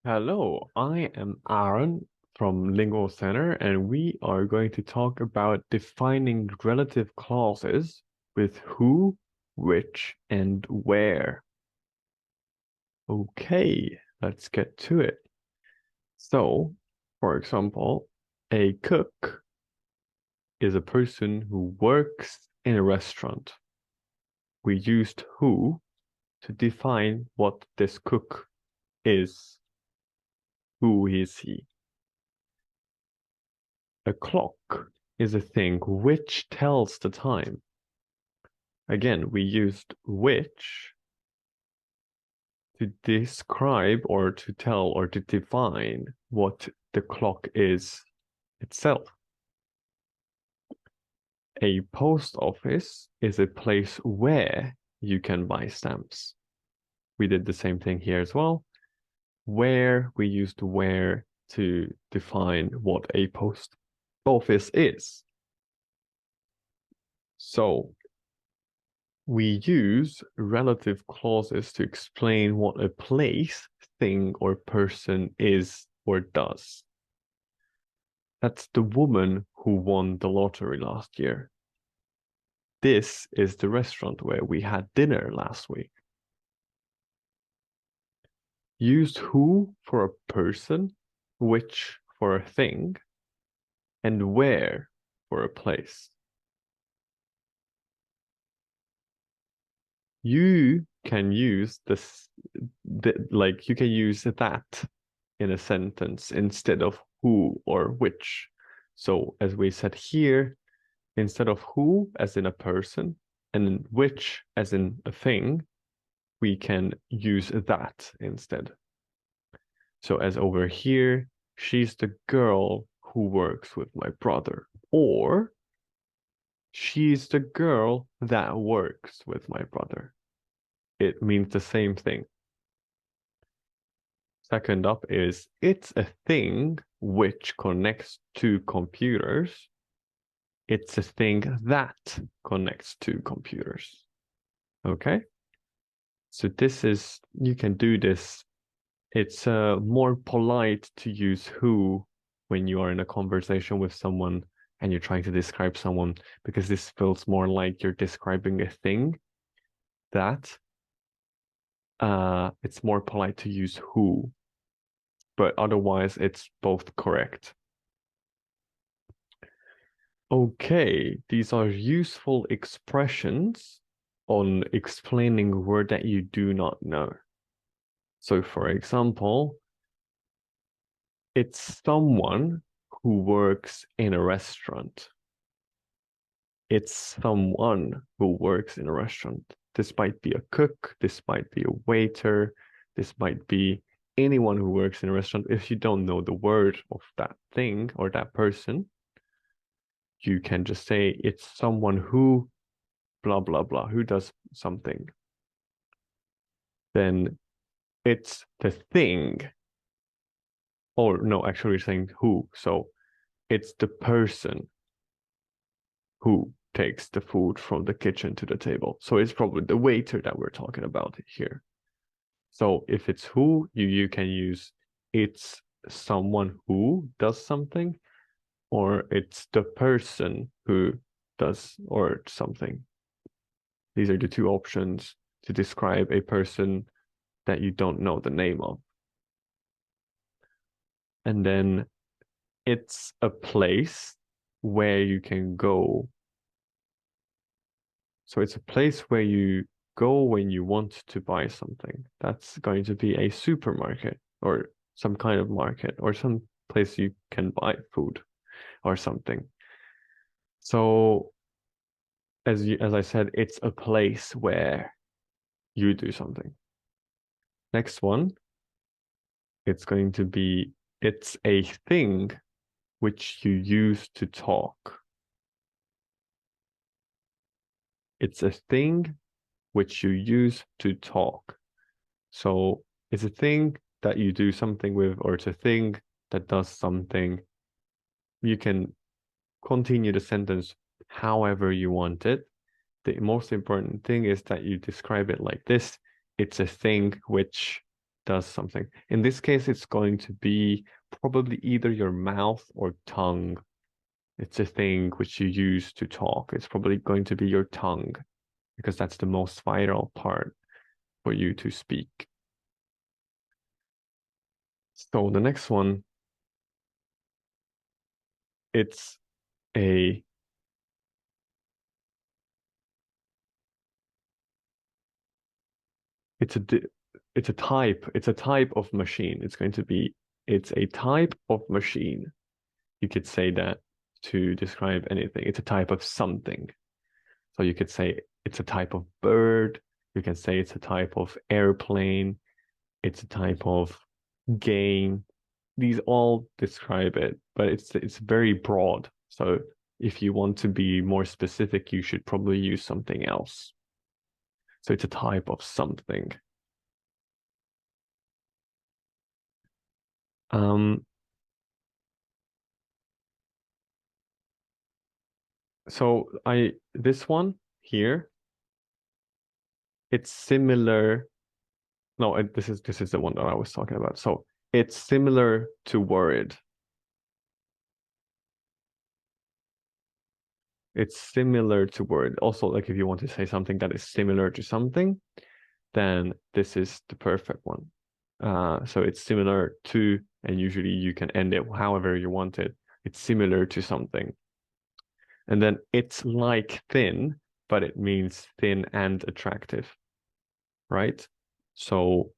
Hello, I am Aaron from Lingvo Center, and we are going to talk about defining relative clauses with who, which, and where. Okay, let's get to it. So, for example, a cook is a person who works in a restaurant. We used who to define what this cook is. Who is he? A clock is a thing which tells the time. Again, we used which to describe or to tell or to define what the clock is itself. A post office is a place where you can buy stamps. We did the same thing here as well. Where we used where to define what a post office is. So we use relative clauses to explain what a place, thing, or person is or does. That's the woman who won the lottery last year. This is the restaurant where we had dinner last week. Use who for a person, which for a thing, and where for a place. You can use this, like you can use that in a sentence instead of who or which. So as we said here, instead of who as in a person and which as in a thing, we can use that instead. So as over here, she's the girl who works with my brother, or she's the girl that works with my brother. It means the same thing. Second up is it's a thing which connects to computers. It's a thing that connects to computers. Okay? So this is, you can do this. It's more polite to use who when you are in a conversation with someone and you're trying to describe someone, because this feels more like you're describing a thing that it's more polite to use who, but otherwise it's both correct. Okay, these are useful expressions on explaining a word that you do not know. So for example, it's someone who works in a restaurant. It's someone who works in a restaurant. This might be a cook, this might be a waiter, this might be anyone who works in a restaurant. If you don't know the word of that thing or that person, you can just say it's someone who blah, blah, blah, who does something. Then it's the thing. Or no, actually we're saying who. So it's the person who takes the food from the kitchen to the table. So it's probably the waiter that we're talking about here. So if it's who, you can use it's someone who does something, or it's the person who does or something. These are the two options to describe a person that you don't know the name of. And then it's a place where you can go. So it's a place where you go when you want to buy something. That's going to be a supermarket or some kind of market or some place you can buy food or something. So as I said, it's a place where you do something. Next one, it's going to be it's a thing which you use to talk. It's a thing which you use to talk. So it's a thing that you do something with, or it's a thing that does something. You can continue the sentence however you want it. The most important thing is that you describe it like this. It's a thing which does something. In this case, it's going to be probably either your mouth or tongue. It's a thing which you use to talk. It's probably going to be your tongue because that's the most vital part for you to speak. So the next one, it's a it's a it's a type of machine. It's a type of machine. You could say that to describe anything. It's a type of something. So you could say it's a type of bird. You can say it's a type of airplane. It's a type of game. These all describe it, but it's very broad. So if you want to be more specific, you should probably use something else. So it's a type of something. Um, so this one here, it's similar. No, this is the one that I was talking about. So it's similar to worried. It's similar to worried. Also, like if you want to say something that is similar to something, then this is the perfect one. So it's similar to, and usually you can end it however you want it. It's similar to something. And then it's like thin, but it means thin and attractive, right? So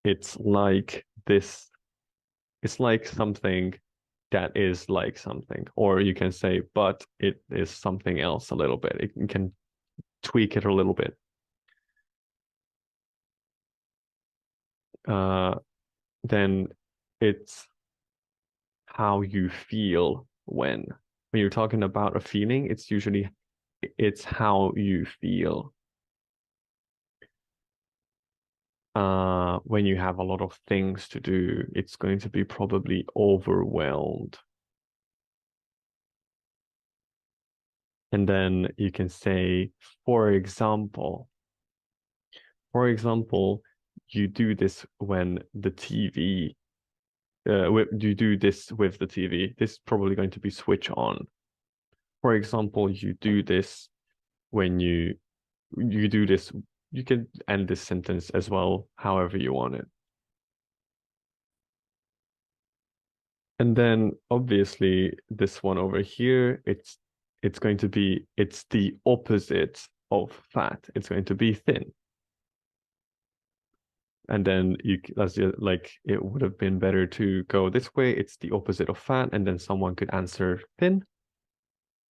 it's like this, it's like something that is like something. Or you can say, but it is something else a little bit. You can tweak it a little bit. Uh, then it's how you feel when you're talking about a feeling, it's how you feel when you have a lot of things to do. It's going to be probably overwhelmed. And then you can say, for example, you do this when the TV you do this with the TV. This is probably going to be switch on. For example, you do this when you do this. You can end this sentence as well, however you want it. And then obviously this one over here, it's going to be it's the opposite of fat. It's going to be thin. And then as like it would have been better to go this way. It's the opposite of fat, and then someone could answer thin.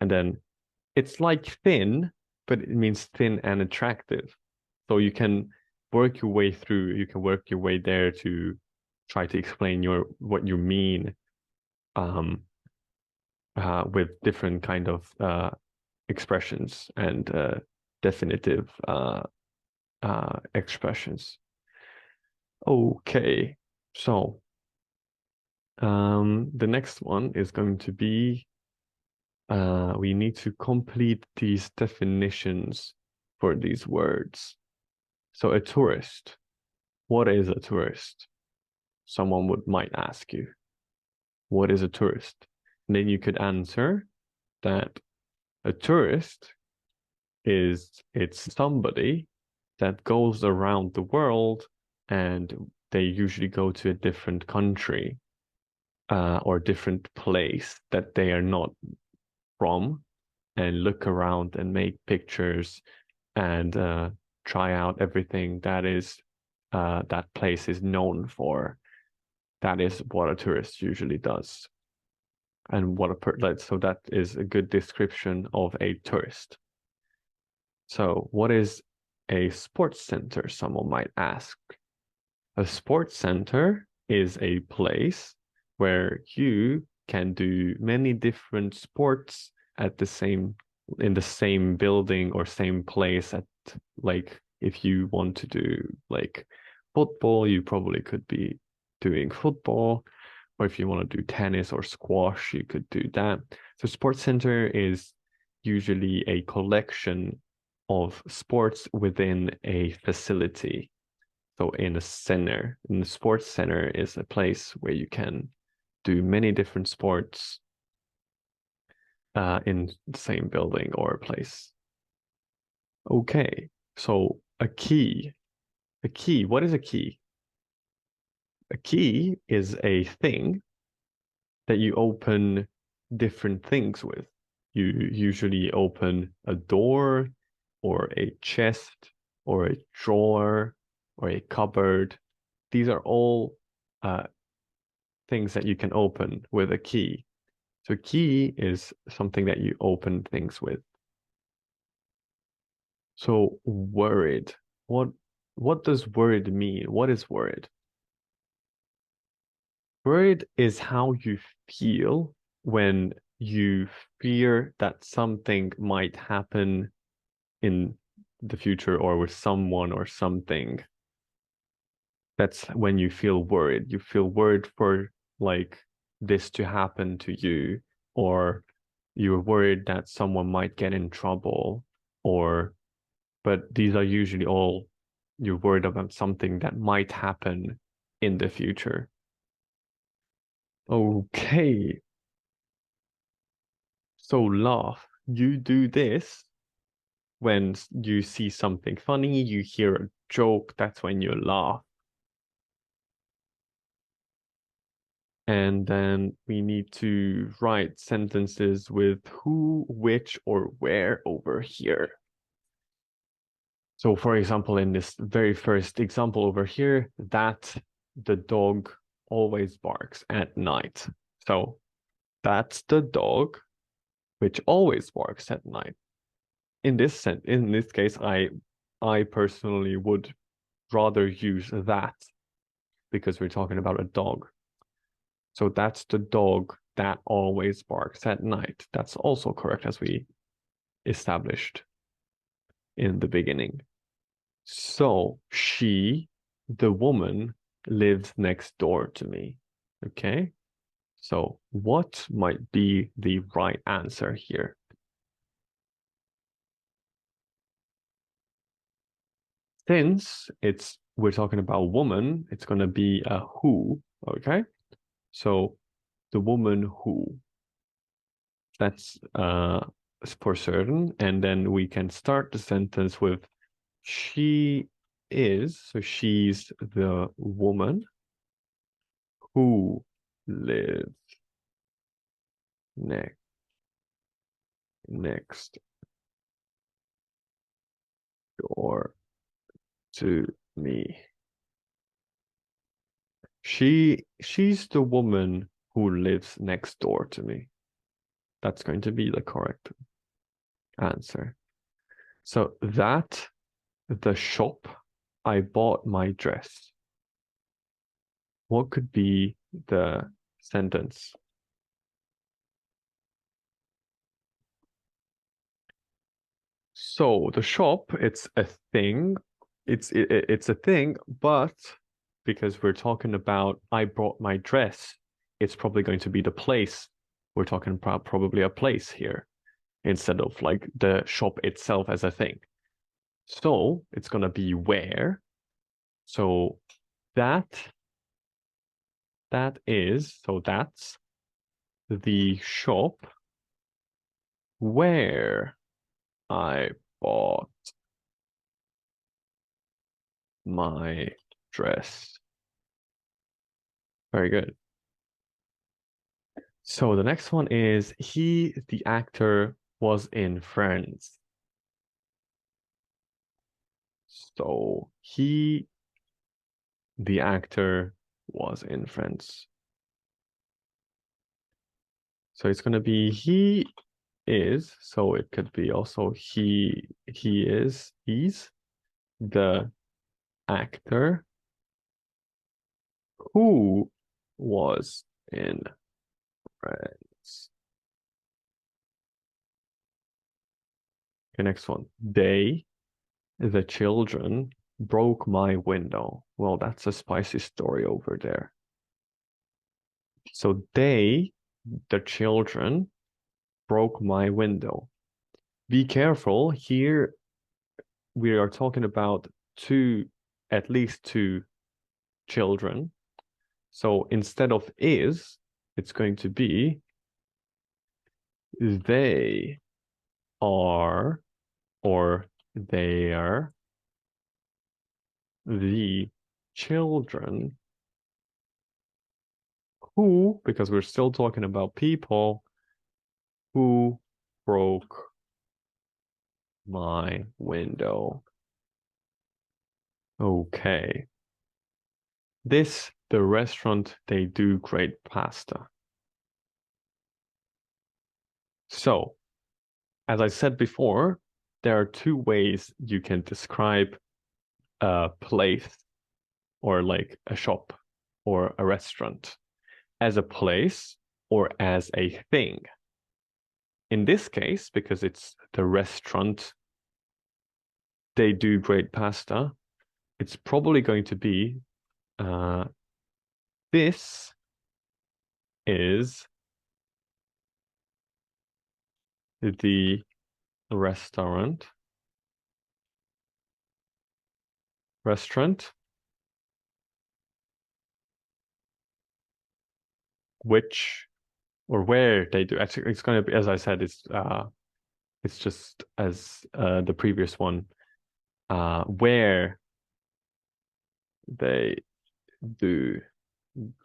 And then it's like thin, but it means thin and attractive. So you can work your way through, you can work your way there to try to explain what you mean with different kind of expressions and definitive expressions. Okay, so the next one is going to be we need to complete these definitions for these words. So a tourist, what is a tourist? Someone might ask you, what is a tourist? And then you could answer that a tourist it's somebody that goes around the world and they usually go to a different country or different place that they are not from and look around and make pictures and try out everything that place is known for. That is what a tourist usually does. And so that is a good description of a tourist. So what is a sports center? Someone might ask. A sports center is a place where you can do many different sports in the same building or same place like if you want to do like football, you probably could be doing football, or if you want to do tennis or squash, you could do that. So sports center is usually a collection of sports within a facility. So in a center, in the sports center is a place where you can do many different sports in the same building or place. Okay, so a key. A key, what is a key? A key is a thing that you open different things with. You usually open a door or a chest or a drawer or a cupboard. These are all things that you can open with a key. So key is something that you open things with. So worried. What does worried mean? What is worried? Worried is how you feel when you fear that something might happen in the future or with someone or something. That's when you feel worried. You feel worried for like this to happen to you, or you're worried that someone might get in trouble, or but these are usually all you're worried about something that might happen in the future. Okay, so laugh. You do this when you see something funny, you hear a joke, that's when you laugh. And then we need to write sentences with who, which, or where over here. So for example, in this very first example over here, that the dog always barks at night. So that's the dog which always barks at night. In this case, I personally would rather use that because we're talking about a dog. So that's the dog that always barks at night. That's also correct as we established in the beginning. So she, the woman, lives next door to me. Okay. So what might be the right answer here? Since we're talking about woman, it's gonna be a who, okay? So the woman who. That's for certain. And then we can start the sentence with she is, so she's the woman who lives next door to me. She's the woman who lives next door to me. That's going to be the correct answer. So that the shop I bought my dress. What could be the sentence? So the shop, it's a thing. It's a thing, but because we're talking about I brought my dress, it's probably going to be the place. We're talking about probably a place here instead of like the shop itself as a thing. So it's gonna be where. So that that's the shop where I bought my dress. Very good. So the next one is he, the actor, was in Friends. So he, the actor, was in Friends. So it's gonna be he is, so it could be also he's the actor who was in Friends. Okay, next one. They, the children, broke my window. Well, that's a spicy story over there. So they, the children, broke my window. Be careful. Here we are talking about two at least 2 children. So instead of is, it's going to be they are, or they are the children who, because we're still talking about people, who broke my window. Okay. The restaurant, they do great pasta. So, as I said before, there are 2 ways you can describe a place or like a shop or a restaurant: as a place or as a thing. In this case, because it's the restaurant, they do great pasta, it's probably going to be this is the restaurant, which or where they do. Actually, it's going to be, as I said, it's just as the previous one, where they do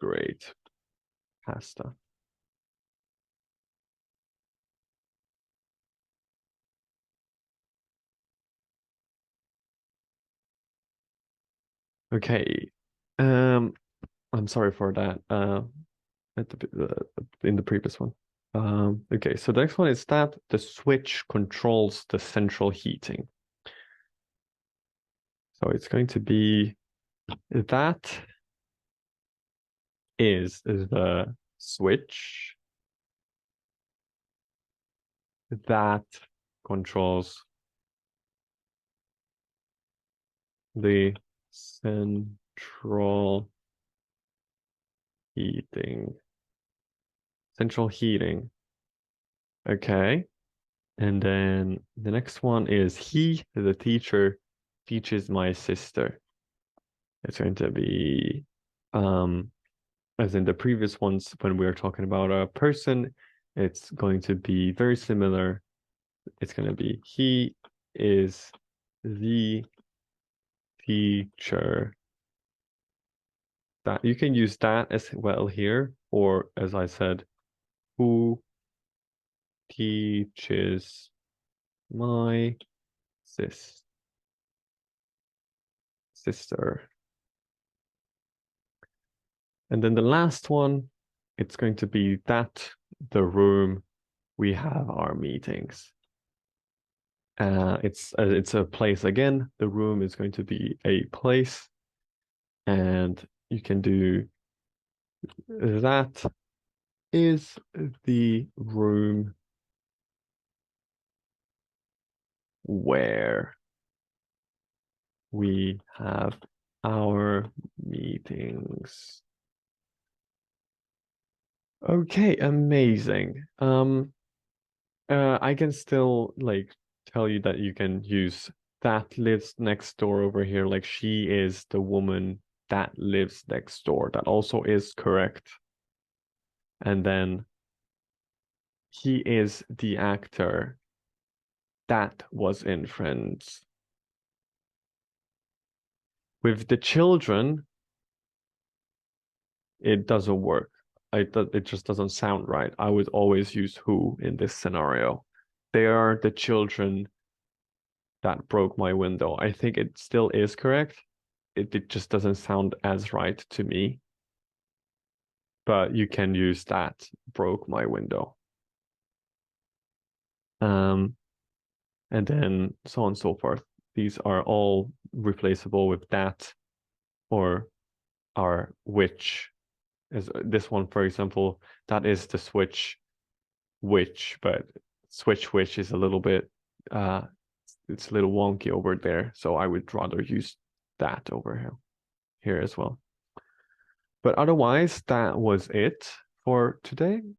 great pasta. Okay. I'm sorry for that. At in the previous one. Okay, so the next one is that the switch controls the central heating. So it's going to be that is the switch that controls the central heating. Central heating. Okay. And then the next one is he, the teacher, teaches my sister. It's going to be as in the previous ones when we were talking about a person, it's going to be very similar. It's going to be he is the teacher. That you can use that as well here, or as I said, who teaches my sister. And then the last one, it's going to be that the room we have our meetings. It's a place again. The room is going to be a place, and you can do that is the room where we have our meetings. Okay, amazing. I can still like tell you that you can use that lives next door over here. Like she is the woman that lives next door. That also is correct. And then he is the actor that was in Friends. With the children, it doesn't work. It just doesn't sound right. I would always use who in this scenario. They are the children that broke my window. I think it still is correct. It just doesn't sound as right to me. But you can use that broke my window. And then so on and so forth. These are all replaceable with that or are which. As this one, for example, that is the switch which, but switch which is a little bit it's a little wonky over there. So I would rather use that over here as well. But otherwise, that was it for today.